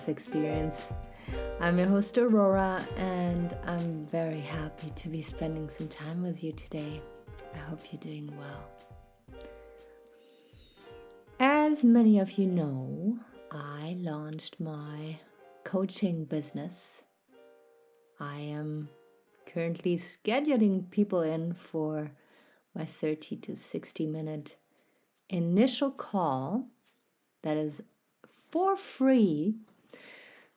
experience. I'm your host Aurora, and I'm very happy to be spending some time with you today. I hope you're doing well. As many of you know, I launched my coaching business. I am currently scheduling people in for my 30 to 60 minute initial call that is for free.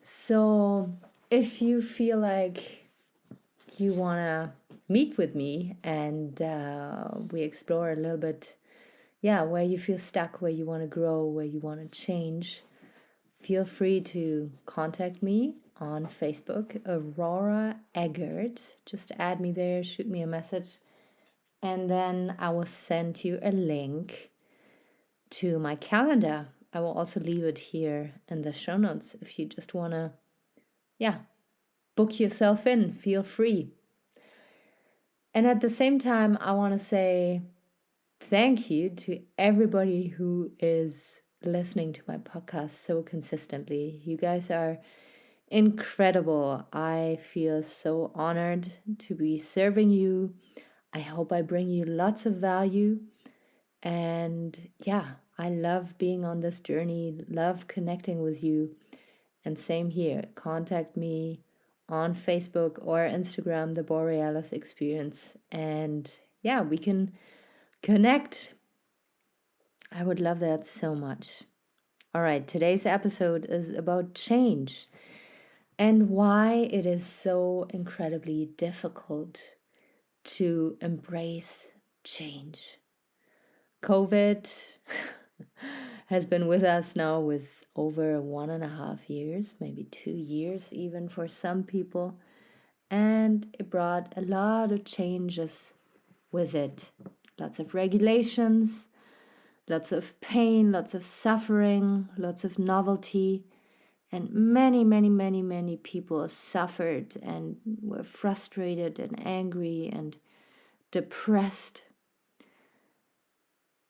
So if you feel like you want to meet with me and we explore a little bit, where you feel stuck, where you want to grow, where you want to change, feel free to contact me on Facebook, Aurora Eggert. Just add me there, shoot me a message, and then I will send you a link to my calendar. I will also leave it here in the show notes if you just want to, book yourself in, feel free. And at the same time, I want to say thank you to everybody who is listening to my podcast so consistently. You guys are incredible. I feel so honored to be serving you. I hope I bring you lots of value. And I love being on this journey, love connecting with you. And same here, contact me on Facebook or Instagram, The Borealis Experience. And we can connect. I would love that so much. All right, today's episode is about change and why it is so incredibly difficult to embrace change. COVID has been with us now with over 1.5 years, maybe 2 years even for some people. And it brought a lot of changes with it. Lots of regulations, lots of pain, lots of suffering, lots of novelty. And many people suffered and were frustrated and angry and depressed.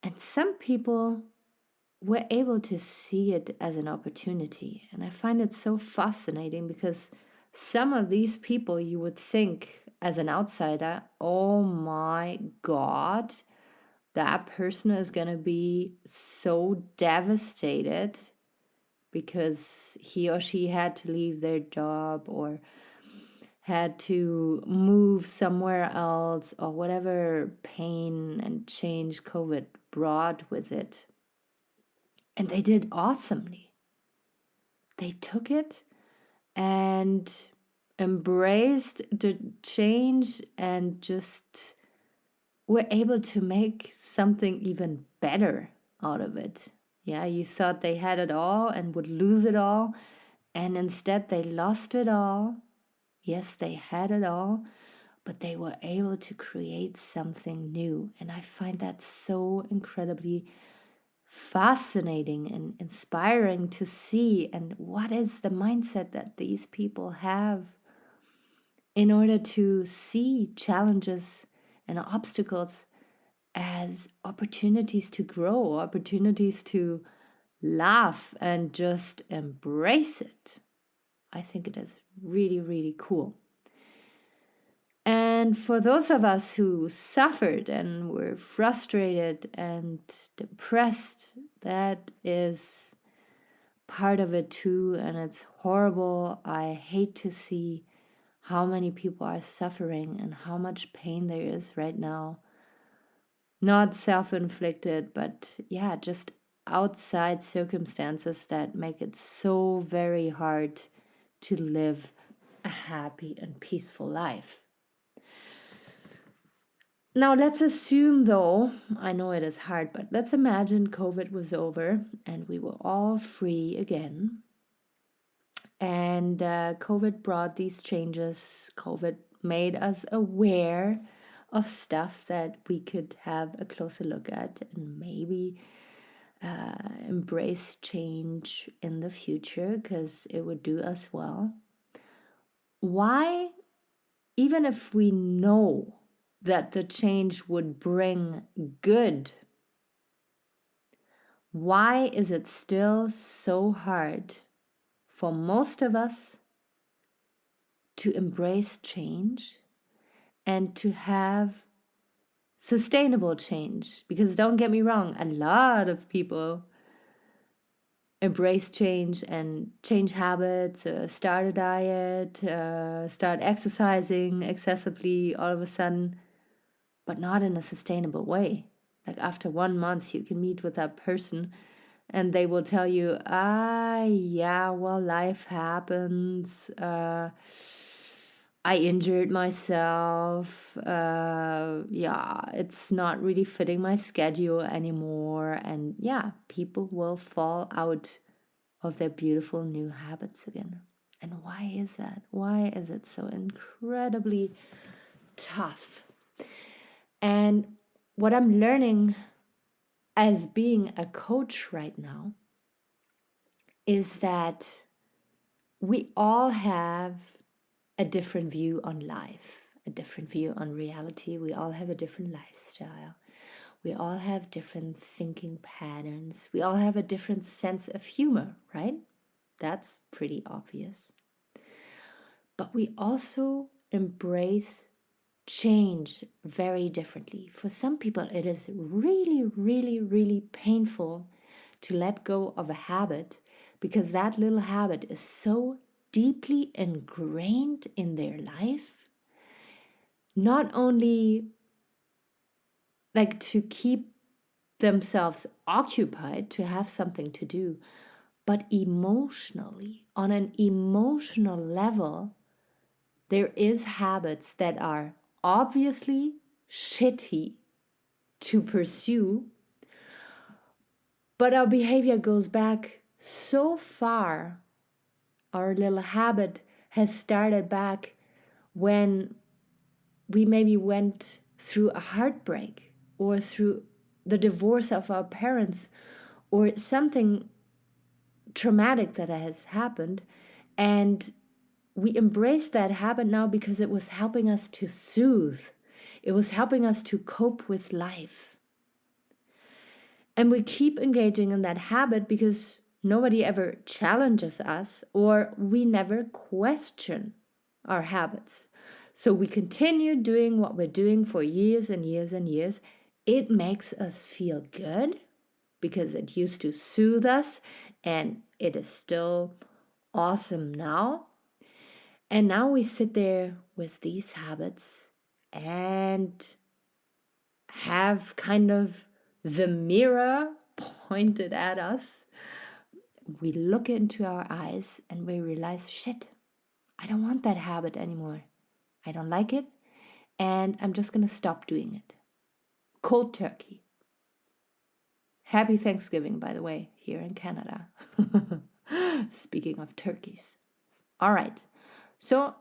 And some people were able to see it as an opportunity. And I find it so fascinating because some of these people you would think as an outsider, oh my God, that person is going to be so devastated because he or she had to leave their job or had to move somewhere else or whatever pain and change COVID brought with it. And they did awesomely. They took it and embraced the change and just were able to make something even better out of it. Yeah, you thought they had it all and would lose it all, and instead they lost it all. Yes, they had it all, but they were able to create something new. And I find that so incredibly fascinating and inspiring to see. And what is the mindset that these people have in order to see challenges and obstacles as opportunities to grow, opportunities to laugh and just embrace it. I think it is really, really cool. And for those of us who suffered and were frustrated and depressed, that is part of it too. And it's horrible. I hate to see how many people are suffering and how much pain there is right now. Not self-inflicted, but just outside circumstances that make it so very hard to live a happy and peaceful life. Now, let's assume, though, I know it is hard, but let's imagine COVID was over and we were all free again. And COVID brought these changes. COVID made us aware of stuff that we could have a closer look at and maybe embrace change in the future because it would do us well. Why, even if we know that the change would bring good, why is it still so hard for most of us to embrace change and to have sustainable change. Because don't get me wrong, a lot of people embrace change and change habits, start a diet, start exercising excessively all of a sudden, but not in a sustainable way. Like after 1 month, you can meet with that person and they will tell you, yeah, well, life happens. I injured myself. Yeah, it's not really fitting my schedule anymore. And yeah, people will fall out of their beautiful new habits again. And why is that? Why is it so incredibly tough? And what I'm learning as being a coach right now is that we all have a different view on life, a different view on reality. We all have a different lifestyle. We all have different thinking patterns. We all have a different sense of humor, right? That's pretty obvious. But we also embrace change very differently. For some people, it is really, really, really painful to let go of a habit because that little habit is so deeply ingrained in their life. Not only like to keep themselves occupied, to have something to do, but emotionally, on an emotional level, there is habits that are obviously shitty to pursue, but our behavior goes back so far. Our little habit has started back when we maybe went through a heartbreak or through the divorce of our parents or something traumatic that has happened, and we embrace that habit now because it was helping us to soothe. It was helping us to cope with life. And we keep engaging in that habit because nobody ever challenges us or we never question our habits. So we continue doing what we're doing for years and years and years. It makes us feel good because it used to soothe us and it is still awesome now. And now we sit there with these habits and have kind of the mirror pointed at us. We look into our eyes and we realize, shit, I don't want that habit anymore. I don't like it. And I'm just going to stop doing it. Cold turkey. Happy Thanksgiving, by the way, here in Canada. Speaking of turkeys. All right. So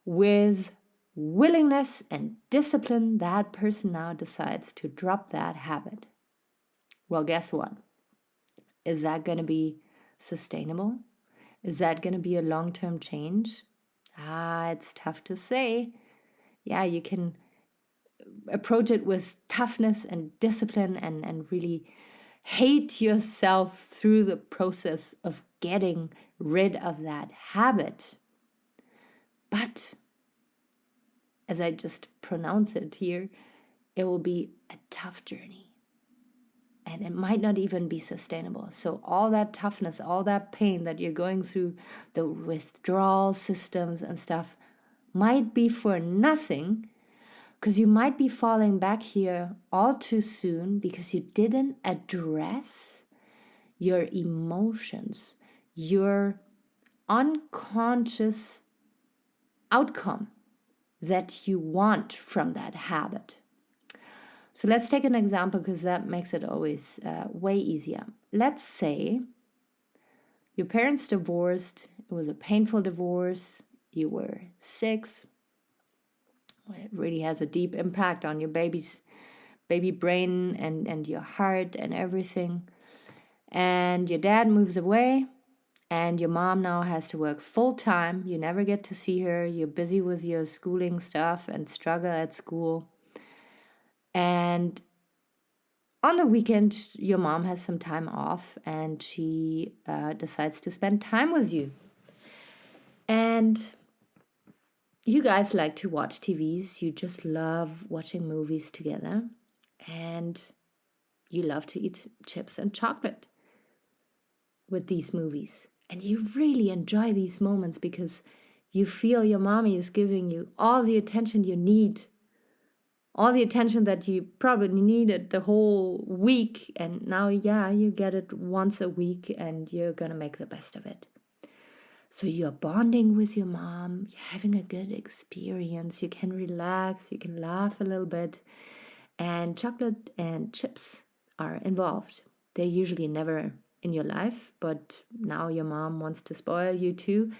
with willingness and discipline, that person now decides to drop that habit. Well, guess what? Is that going to be sustainable? Is that going to be a long-term change? It's tough to say. Yeah, you can approach it with toughness and discipline and really hate yourself through the process of getting rid of that habit. But as I just pronounce it here, it will be a tough journey. And it might not even be sustainable. So all that toughness, all that pain that you're going through, the withdrawal systems and stuff, might be for nothing, because you might be falling back here all too soon because you didn't address your emotions, your unconscious outcome that you want from that habit. So let's take an example because that makes it always way easier. Let's say your parents divorced. It was a painful divorce. You were 6. It really has a deep impact on your baby brain and your heart and everything. And your dad moves away and your mom now has to work full time. You never get to see her. You're busy with your schooling stuff and struggle at school. And on the weekend, your mom has some time off and she decides to spend time with you. And you guys like to watch TVs. You just love watching movies together. And you love to eat chips and chocolate with these movies. And you really enjoy these moments because you feel your mommy is giving you all the attention you need, all the attention that you probably needed the whole week. And now, you get it once a week and you're going to make the best of it. So you're bonding with your mom, you're having a good experience, you can relax, you can laugh a little bit, and chocolate and chips are involved. They're usually never in your life, but now your mom wants to spoil you too,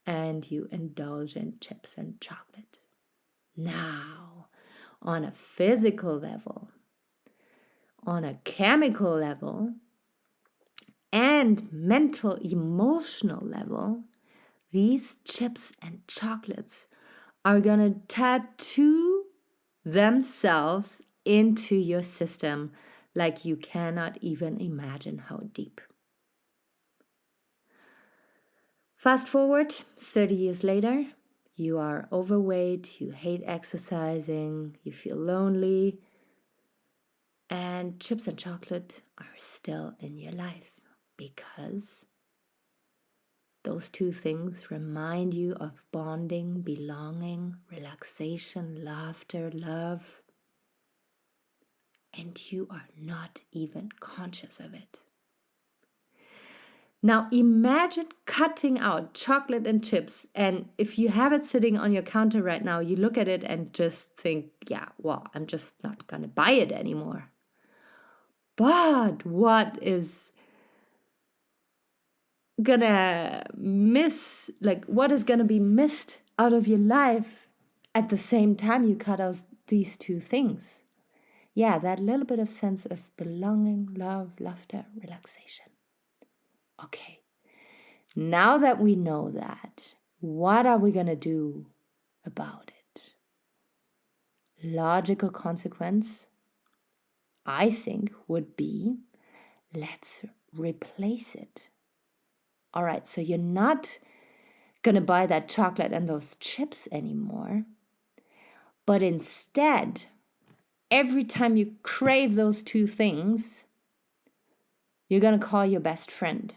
and you indulge in chips and chocolate. Now, on a physical level, on a chemical level, and mental, emotional level, these chips and chocolates are going to tattoo themselves into your system like you cannot even imagine how deep. Fast forward 30 years later, you are overweight, you hate exercising, you feel lonely, and chips and chocolate are still in your life because those two things remind you of bonding, belonging, relaxation, laughter, love, and you are not even conscious of it. Now imagine cutting out chocolate and chips, and if you have it sitting on your counter right now, you look at it and just think, I'm just not going to buy it anymore. But what is gonna what is gonna be missed out of your life at the same time you cut out these two things? That little bit of sense of belonging, love, laughter, relaxation. Okay, now that we know that, what are we gonna do about it? Logical consequence, I think, would be let's replace it. All right, so you're not going to buy that chocolate and those chips anymore. But instead, every time you crave those two things, you're going to call your best friend.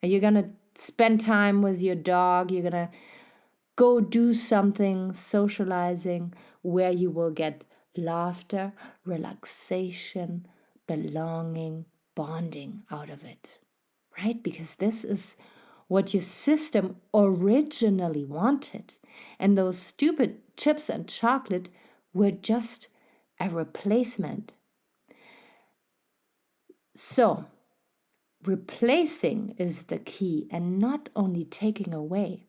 And you're going to spend time with your dog. You're going to go do something, socializing, where you will get laughter, relaxation, belonging, bonding out of it. Right? Because this is what your system originally wanted. And those stupid chips and chocolate were just a replacement. So, replacing is the key and not only taking away.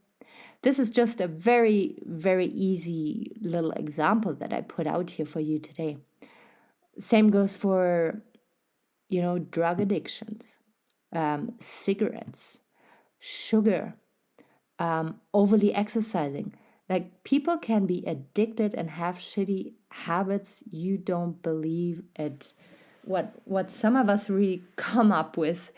This is just a very, very easy little example that I put out here for you today. Same goes for, drug addictions, cigarettes, sugar, overly exercising. Like, people can be addicted and have shitty habits. You don't believe it. What some of us really come up with,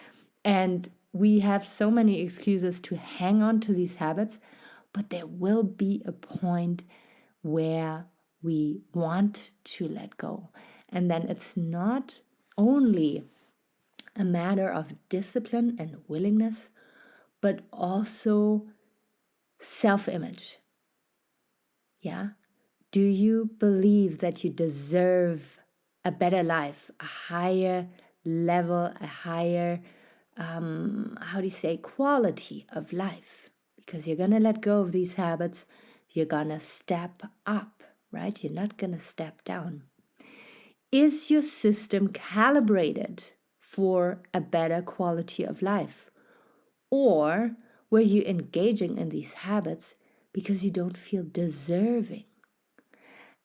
and we have so many excuses to hang on to these habits, but there will be a point where we want to let go. And then it's not only a matter of discipline and willingness, but also self-image. Do you believe that you deserve a better life, a higher level, a higher, quality of life? Because you're going to let go of these habits. You're going to step up, right? You're not going to step down. Is your system calibrated for a better quality of life? Or were you engaging in these habits because you don't feel deserving?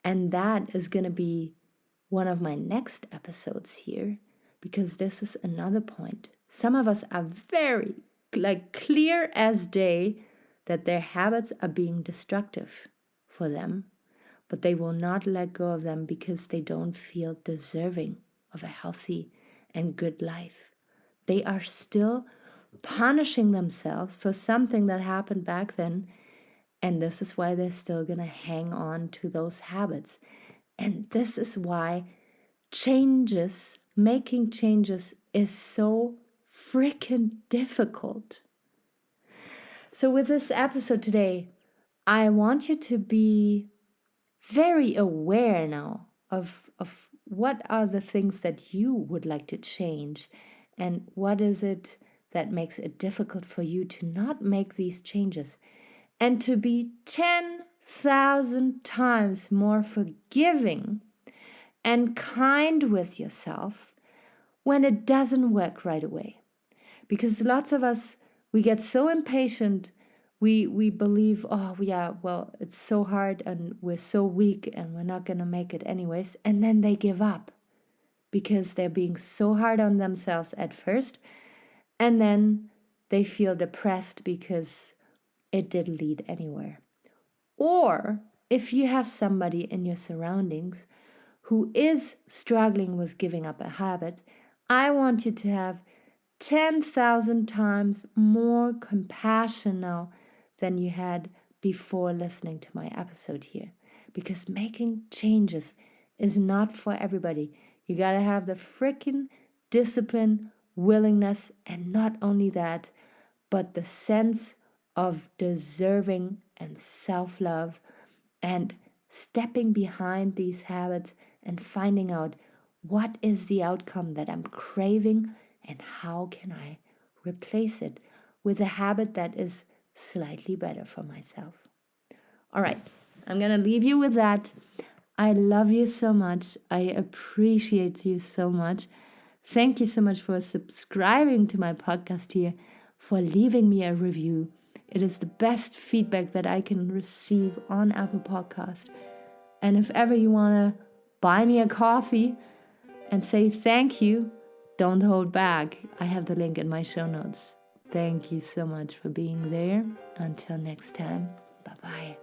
And that is going to be one of my next episodes here, because this is another point. Some of us are very clear as day that their habits are being destructive for them, but they will not let go of them because they don't feel deserving of a healthy and good life. They are still punishing themselves for something that happened back then. And this is why they're still going to hang on to those habits. And this is why making changes is so freaking difficult. So with this episode today, I want you to be very aware now of what are the things that you would like to change, and what is it that makes it difficult for you to not make these changes, and to be 10,000 times more forgiving and kind with yourself when it doesn't work right away. Because lots of us, we get so impatient, we believe, oh yeah, well, it's so hard and we're so weak and we're not going to make it anyways. And then they give up because they're being so hard on themselves at first. And then they feel depressed because it didn't lead anywhere. Or if you have somebody in your surroundings who is struggling with giving up a habit, I want you to have 10,000 times more compassion now than you had before listening to my episode here. Because making changes is not for everybody. You gotta have the freaking discipline, willingness, and not only that, but the sense of deserving and self-love and stepping behind these habits and finding out what is the outcome that I'm craving and how can I replace it with a habit that is slightly better for myself. All right, I'm going to leave you with that. I love you so much. I appreciate you so much. Thank you so much for subscribing to my podcast here, for leaving me a review. It is the best feedback that I can receive on Apple Podcast. And if ever you want to buy me a coffee and say thank you, don't hold back. I have the link in my show notes. Thank you so much for being there. Until next time, bye-bye.